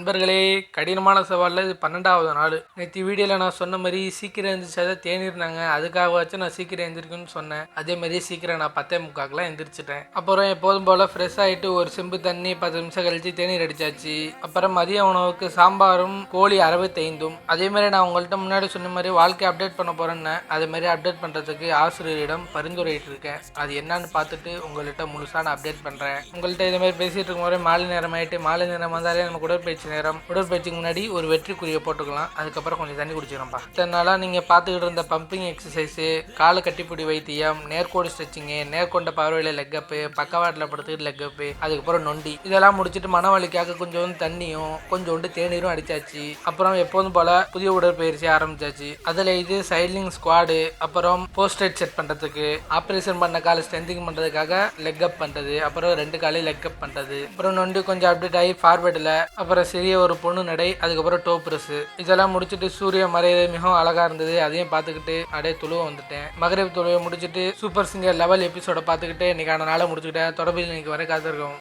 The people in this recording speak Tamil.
நண்பர்களே, கடினமான சவாலில் இது 12வது நாள். நேற்று வீடியோவில் நான் சொன்ன மாதிரி சீக்கிரம் எழுந்திரிச்சா தேனிருந்தாங்க. அதுக்காகவாச்சும் நான் சீக்கிரம் எழுந்திரிக்குன்னு சொன்னேன். அதே மாதிரி சீக்கிரம் நான் 10:45 எழுந்திரிச்சிட்டேன். அப்புறம் எப்போதும் போல் ஃப்ரெஷ் ஆகிட்டு ஒரு செம்பு தண்ணி 10 நிமிஷம் கழிச்சு தேநீர் அடிச்சாச்சு. அப்புறம் மதிய உணவுக்கு சாம்பாரும் கோழி 65. அதே மாதிரி நான் உங்கள்கிட்ட முன்னாடி சொன்ன மாதிரி வாழ்க்கை அப்டேட் பண்ண போகிறேன்னு அதே மாதிரி அப்டேட் பண்ணுறதுக்கு ஆசிரியரிடம் பரிந்துரைட்டு இருக்கேன். அது என்னன்னு பார்த்துட்டு உங்கள்கிட்ட முழுசாக நான் அப்டேட் பண்ணுறேன். உங்கள்கிட்ட இதே மாதிரி பேசிகிட்டு இருக்கும் போதே மாலை நேரம் ஆகிட்டு, மாலை நேரம் வந்தாலே நமக்கு உடற்பயிற்சி நேரம். உடற்பயிற்சிக்கு முன்னாடி ஒரு வெற்றிக்குரிய போட்டுக்கலாம். அதுக்கப்புறம் கொஞ்சம் தண்ணி குடிச்சிக்கிறோம்ப்பா. இதனால நீங்கள் பார்த்துக்கிட்டு இருந்த பம்பிங் எக்ஸசைஸு, காலை கட்டிப்பிடி வைத்தியம், நேர்கோடு ஸ்ட்ரெச்சிங்கு, நேர்கொண்ட பார்வையில் லெக்கப்பு, பக்கவாட்டில் படுத்துக்கிட்டு லெக்கப்பு, அதுக்கப்புறம் நொண்டி, இதெல்லாம் முடிச்சுட்டு மனவலிக்காக கொஞ்சோண்டு தண்ணியும் கொஞ்சோண்டு தேநீரும் அடிச்சாச்சு. அப்புறம் எப்போதும் போல புதிய உடற்பயிற்சி ஆரம்பிச்சாச்சு. அதில் இது சைட்லிங் ஸ்குவாடு, அப்புறம் போஸ்டர் செட் பண்ணுறதுக்கு, ஆப்ரேஷன் பண்ண காலை ஸ்ட்ரென்திங் பண்ணுறதுக்காக லெக் அப் பண்ணுறது, அப்புறம் 2 காலையும் லெக் அப் பண்ணுறது, அப்புறம் நொண்டி கொஞ்சம் அப்டேட் ஆகி ஃபார்வேர்டில், அப்புறம் சிறிய ஒரு பொண்ணு நடை, அதுக்கப்புறம் டோ பிரஸ், இதெல்லாம் முடிச்சுட்டு சூரிய மறைவு மிகவும் அழகா இருந்தது. அதையும் பார்த்துக்கிட்டு அப்படியே துளுவ வந்துட்டேன். மகரிப் துளுவை முடிச்சுட்டு சூப்பர் சிங்கர் லெவல் எபிசோட பார்த்துக்கிட்டு இன்னைக்கான நாளை முடிச்சுக்கிட்டேன். தொடர்பில் இன்னைக்கு வரை காத்திருக்கோம்.